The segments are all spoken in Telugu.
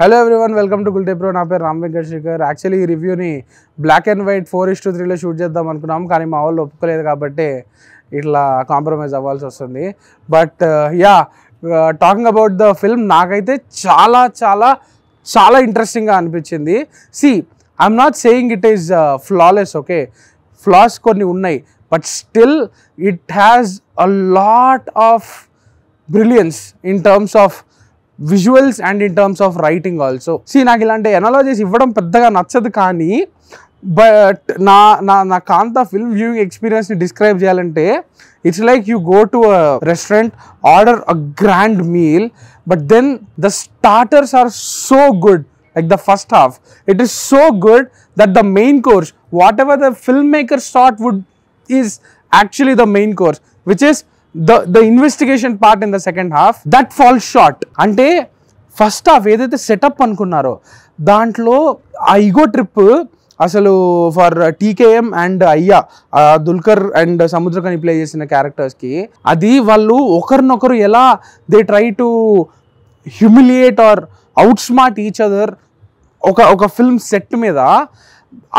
Hello everyone, welcome to Gulte Pro. నా పేరు రామ్ వెంకట్ శేఖర్. యాక్చువల్లీ ఈ రివ్యూని బ్లాక్ అండ్ వైట్ 4:3లో షూట్ చేద్దాం అనుకున్నాం, కానీ మా వాళ్ళు ఒప్పుకోలేదు కాబట్టి ఇట్లా కాంప్రమైజ్ అవ్వాల్సి వస్తుంది. But talking about the film, నాకైతే చాలా చాలా చాలా ఇంట్రెస్టింగ్గా అనిపించింది. I'm not saying it is flawless, okay, floss కొన్ని ఉన్నాయి, but still it has a lot of brilliance in terms of visuals and in terms of writing also. నాకు ఇలాంటి ఎనాలజీస్ ఇవ్వడం పెద్దగా నచ్చదు, కానీ బట్ నా కాంతా ఫిల్మ్ వ్యూయింగ్ ఎక్స్పీరియన్స్ని డిస్క్రైబ్ చేయాలంటే it's like you go to a restaurant, order a grand meal, but then the starters are so good. Like the first half, it is so good that the main course, whatever the filmmakers thought is actually the main course, which is the investigation part in the second half, that falls short. Ante first half edaithe setup anukunnaro dantlo aa ego trip asalu for TKM and Ayya Dulkar and Samudrakani play chesina characters ki adi vallu okarnokaru ela they try to humiliate or outsmart each other ఒక ఫిల్మ్ సెట్ మీద.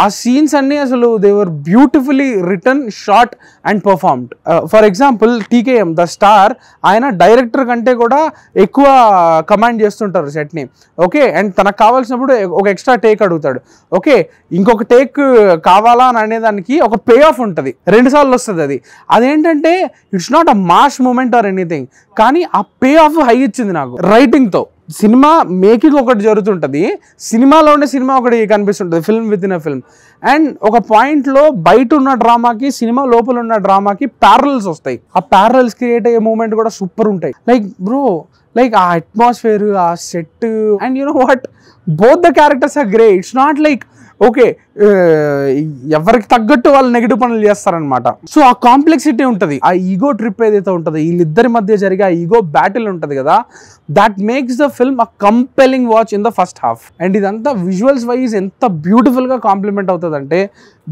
ఆ సీన్స్ అన్నీ అసలు they were beautifully written, shot and performed. For example TKM the star, ఆయన డైరెక్టర్ కంటే కూడా ఎక్కువ కమాండ్ చేస్తుంటారు సెట్ని, ఓకే, అండ్ తనకు కావాల్సినప్పుడు ఒక ఎక్స్ట్రా టేక్ అడుగుతాడు, ఓకే, ఇంకొక టేక్ కావాలా అని అనేదానికి ఒక పే ఆఫ్ ఉంటుంది, 2 సార్లు వస్తుంది. అదేంటంటే it's not a mass moment or anything, కానీ ఆ పే ఆఫ్ హై ఇచ్చింది నాకు రైటింగ్తో. సినిమా మేకింగ్ ఒకటి జరుగుతుంటుంది, సినిమాలోనే సినిమా ఒకటి కనిపిస్తుంటుంది, film with in a film. And ఒక పాయింట్లో బయట ఉన్న డ్రామాకి సినిమా లోపల ఉన్న డ్రామాకి ప్యారల్స్ వస్తాయి. ఆ ప్యారల్స్ క్రియేట్ అయ్యే మూమెంట్ కూడా సూపర్ ఉంటాయి. లైక్ ఆ అట్మాస్ఫియర్, ఆ set, and you know what, both the characters are great. It's not like okay ఎవరికి తగ్గట్టు వాళ్ళు నెగిటివ్ పనులు చేస్తారనమాట. సో ఆ కాంప్లెక్సిటీ ఉంటుంది, ఆ ఈగో ట్రిప్ ఏదైతే ఉంటుందో, వీళ్ళిద్దరి మధ్య జరిగే ఆ ఈగో బ్యాటిల్ ఉంటుంది కదా, that makes the film a compelling watch in the first half. And ఇదంతా విజువల్స్ వైజ్ ఎంత బ్యూటిఫుల్గా కాంప్లిమెంట్ అవుతుంది అంటే,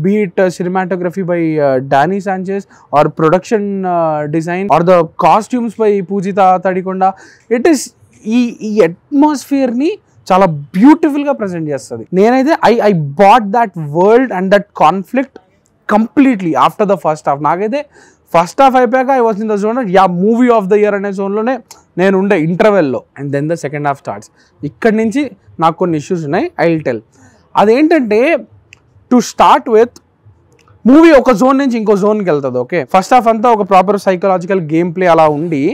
be it cinematography by Danny Sanchez or production design or the costumes by Poojitha Tadikonda, it is ఈ అట్మాస్ఫియర్ని చాలా బ్యూటిఫుల్గా ప్రజెంట్ చేస్తుంది. నేనైతే I bought that world and that conflict completely after the first half. నాకైతే ఫస్ట్ హాఫ్ అయిపోయాక I was in the zone, movie of the year అనే జోన్లోనే నేను ఉండే ఇంటర్వెల్లో. And then the second half starts. ఇక్కడి నుంచి నాకు కొన్ని ఇష్యూస్ ఉన్నాయి, ఐ విల్ టెల్. అదేంటంటే, టు స్టార్ట్ విత్, మూవీ ఒక జోన్ నుంచి ఇంకో జోన్కి వెళ్తుంది, ఓకే. ఫస్ట్ హాఫ్ అంతా ఒక ప్రాపర్ సైకలాజికల్ గేమ్ ప్లే అలా ఉండి,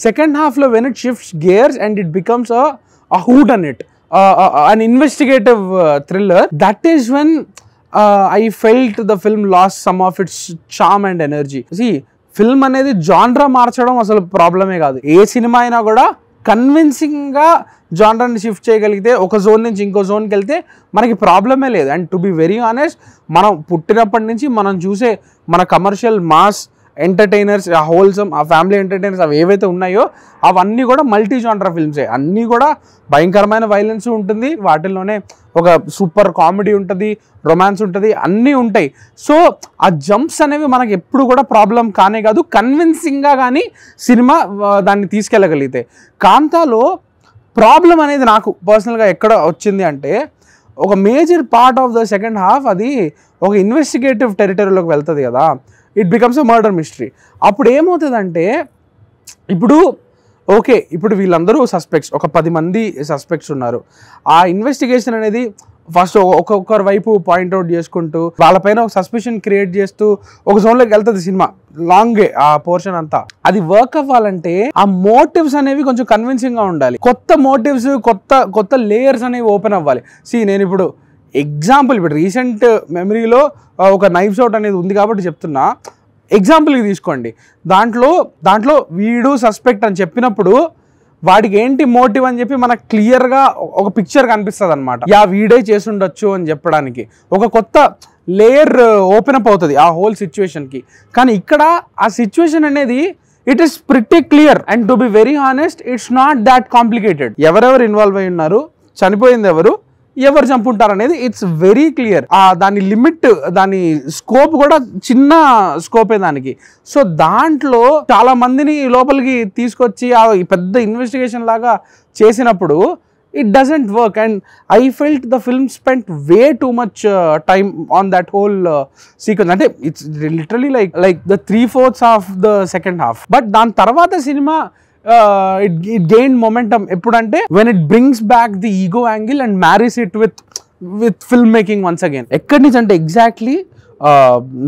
సెకండ్ హాఫ్లో when it shifts gears and it becomes a hood on it, an investigative thriller, that is when I felt the film lost some of its charm and energy. Film అనేది జాన్రా మార్చడం అసలు ప్రాబ్లమే కాదు. ఏ సినిమా అయినా కూడా కన్విన్సింగ్గా జాన్రాని షిఫ్ట్ చేయగలిగితే, ఒక జోన్ నుంచి ఇంకో జోన్కి వెళ్తే మనకి ప్రాబ్లమే లేదు. And to be very honest, మనం పుట్టినప్పటి నుంచి మనం చూసే మన కమర్షియల్ మాస్ ఎంటర్టైనర్స్, ఆ హోల్సమ్, ఆ ఫ్యామిలీ ఎంటర్టైనర్స్, అవి ఏవైతే ఉన్నాయో అవన్నీ కూడా మల్టీ జానరా ఫిల్మ్సే. అన్నీ కూడా భయంకరమైన వైలెన్స్ ఉంటుంది, వాటిల్లోనే ఒక సూపర్ కామెడీ ఉంటుంది, రొమాన్స్ ఉంటుంది, అన్నీ ఉంటాయి. సో ఆ జంప్స్ అనేవి మనకి ఎప్పుడు కూడా ప్రాబ్లం కానే కాదు, కన్విన్సింగ్గా కానీ సినిమా దాన్ని తీసుకెళ్ళగలిగితే. కాంతాలో ప్రాబ్లం అనేది నాకు పర్సనల్గా ఎక్కడ వచ్చింది అంటే, ఒక major part of the second half అది ఒక ఇన్వెస్టిగేటివ్ టెరిటరీలోకి వెళ్తుంది కదా, it becomes a murder mystery. అప్పుడు ఏమవుతుందంటే, ఇప్పుడు వీళ్ళందరూ సస్పెక్ట్స్, ఒక 10 మంది సస్పెక్ట్స్ ఉన్నారు. ఆ ఇన్వెస్టిగేషన్ అనేది ఫస్ట్ ఒక్కొక్కరి వైపు పాయింట్అవుట్ చేసుకుంటూ వాళ్ళపైన ఒక సస్పిషన్ క్రియేట్ చేస్తూ ఒక జోన్లోకి వెళ్తుంది సినిమా. లాంగే ఆ పోర్షన్ అంతా. అది వర్క్ అవ్వాలంటే ఆ మోటివ్స్ అనేవి కొంచెం కన్విన్సింగ్గా ఉండాలి. కొత్త మోటివ్స్, కొత్త లేయర్స్ అనేవి ఓపెన్ అవ్వాలి. నేను ఇప్పుడు ఎగ్జాంపుల్, రీసెంట్ మెమరీలో ఒక నైఫ్స్ అవుట్ అనేది ఉంది కాబట్టి చెప్తున్నా, ఎగ్జాంపుల్కి తీసుకోండి. దాంట్లో వీడు సస్పెక్ట్ అని చెప్పినప్పుడు వాడికి ఏంటి మోటివ్ అని చెప్పి మనకు క్లియర్గా ఒక పిక్చర్ కనిపిస్తుంది అనమాట. వీడే చేసి ఉండొచ్చు అని చెప్పడానికి ఒక కొత్త లేయర్ ఓపెన్ అప్ అవుతుంది ఆ హోల్ సిచ్యువేషన్కి. కానీ ఇక్కడ ఆ సిచ్యువేషన్ అనేది it is pretty clear. And to be very honest, it's not that complicated. ఎవరెవరు ఇన్వాల్వ్ అయి ఉన్నారు, చనిపోయింది ఎవరు చంపుంటారు అనేది ఇట్స్ వెరీ క్లియర్. దాని లిమిట్, దాని స్కోప్ కూడా చిన్న స్కోపే దానికి. సో దాంట్లో చాలా మందిని లోపలికి తీసుకొచ్చి పెద్ద ఇన్వెస్టిగేషన్ లాగా చేసినప్పుడు it doesn't work, and I felt the film spent way too much time on that whole sequence. Ante it's literally like the 3/4 of the second half, but dan tarvata cinema it gained momentum epudante when it brings back the ego angle and marries it with filmmaking once again. Ekkadi nunchi ante exactly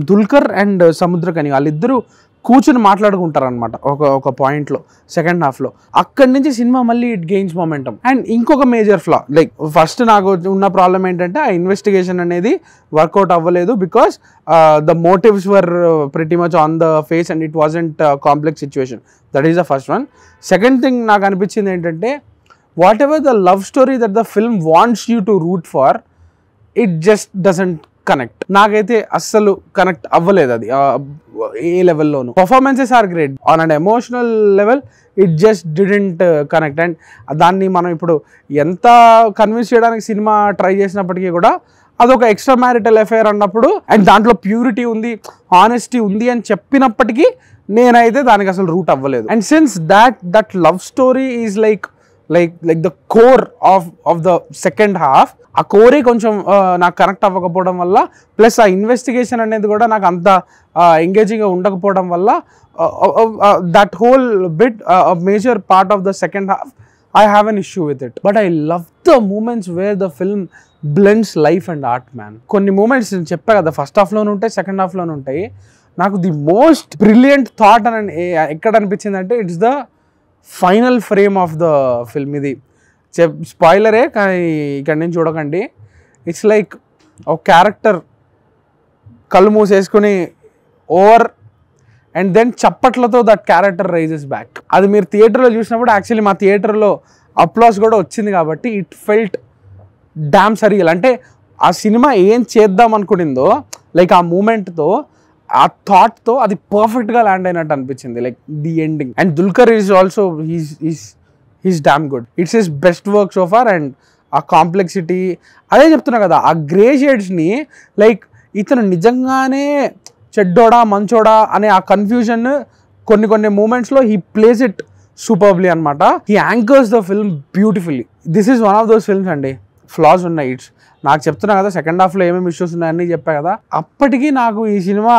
Dulquer and Samuthirakani వాళ్ళిద్దరూ కూర్చుని మాట్లాడుకుంటారు అనమాట ఒక పాయింట్లో సెకండ్ హాఫ్లో. అక్కడి నుంచి సినిమా మళ్ళీ ఇట్ గెయిన్స్ మొమెంటం. అండ్ ఇంకొక మేజర్ ఫ్లా, లైక్ ఫస్ట్ నాకు ఉన్న ప్రాబ్లం ఏంటంటే ఆ ఇన్వెస్టిగేషన్ అనేది వర్కౌట్ అవ్వలేదు, because the motifs were pretty much on the face and it wasn't complex situation. That is the first one. Second thing నాకు అనిపించింది ఏంటంటే, what ever the love story that the film wants you to root for, it just doesn't connect. నాకైతే అస్సలు కనెక్ట్ అవ్వలేదు అది ఏ లెవెల్లోనూ. Performances are great, on and emotional level it just didn't connect. And దాన్ని మనం ఇప్పుడు ఎంత కన్విన్స్ చేయడానికి సినిమా ట్రై చేసినప్పటికీ కూడా అదొక ఎక్స్ట్రా మ్యారిటల్ అఫేర్ అన్నప్పుడు, అండ్ దాంట్లో ప్యూరిటీ ఉంది, హానెస్టీ ఉంది అని చెప్పినప్పటికీ నేనైతే దానికి అసలు రూట్ అవ్వలేదు. And since that love story is like the core of the second half, ఆ కోరే కొంచెం నాకు కనెక్ట్ అవ్వకపోవడం వల్ల, ప్లస్ ఆ ఇన్వెస్టిగేషన్ అనేది కూడా నాకు అంత ఎంగేజింగ్గా ఉండకపోవడం వల్ల, that whole bit major part of the second half I have an issue with it. But I love the moments where the film blends life and art, man. కొన్ని మూమెంట్స్ నేను చెప్పా కదా, ఫస్ట్ హాఫ్లోనే ఉంటాయి, సెకండ్ హాఫ్లోనే ఉంటాయి. నాకు ది మోస్ట్ బ్రిలియంట్ థాట్ అని ఎక్కడ అనిపించింది అంటే, it's the final frame of the film. ఇది స్పాయిలరే, కానీ ఇక్కడ నుంచి చూడకండి. ఇట్స్ లైక్ ఒక క్యారెక్టర్ కళ్ళు మూసేసుకుని ఓవర్ అండ్ దెన్ చప్పట్లతో దట్ క్యారెక్టర్ రైజెస్ బ్యాక్. అది మీరు థియేటర్లో చూసినప్పుడు, యాక్చువల్లీ మా థియేటర్లో అప్లాస్ కూడా వచ్చింది కాబట్టి ఇట్ ఫెల్ట్ డామ్ సరియల్. అంటే ఆ సినిమా ఏం చేద్దాం అనుకునిందో, లైక్ ఆ మూమెంట్తో, ఆ థాట్తో అది పర్ఫెక్ట్గా ల్యాండ్ అయినట్టు అనిపించింది, like the ending. And Dulquer is also he's damn good. It's his best work so far. And ఆ కాంప్లెక్సిటీ, అదే చెప్తున్నా కదా, ఆ గ్రే షేడ్స్ని, లైక్ ఇతను నిజంగానే చెడ్డోడా మంచోడా అనే ఆ కన్ఫ్యూజన్ కొన్ని మూమెంట్స్లో హీ ప్లేస్ ఇట్ సూపర్బ్లీ అనమాట. He anchors the film beautifully. This is one of those films అండి, ఫ్లాస్ ఉన్నాయి. ఇట్స్ నాకు చెప్తున్నా కదా, సెకండ్ హాఫ్లో ఏమేమి ఇష్యూస్ ఉన్నాయని చెప్పా కదా, అప్పటికీ నాకు ఈ సినిమా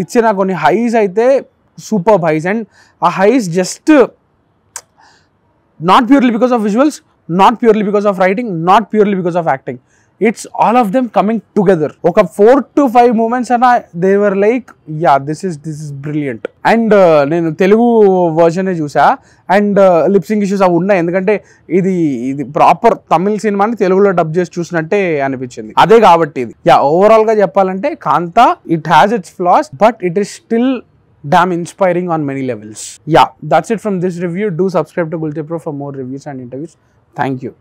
ఇచ్చిన కొన్ని హైస్ అయితే సూపర్ హైస్. అండ్ ఆ highs just not purely because of visuals, not purely because of writing, not purely because of acting. It's all of them coming together. ఒక 4 to 5 మూమెంట్స్ అన్నా they were like, yeah this is brilliant. And నేను తెలుగు వర్షనే చూసా, అండ్ లిప్సింగ్ ఇష్యూస్ అవి ఉన్నాయి, ఎందుకంటే ఇది ప్రాపర్ తమిళ్ సినిమాని తెలుగులో డబ్ చేసి చూసినట్టే అనిపించింది. అదే కాబట్టి ఇది, యా ఓవరాల్గా చెప్పాలంటే Kantha, it has its flaws, but it is still damn inspiring on many levels. Yeah, that's it from this review. Do subscribe to Gulti Pro for more reviews and interviews. Thank you.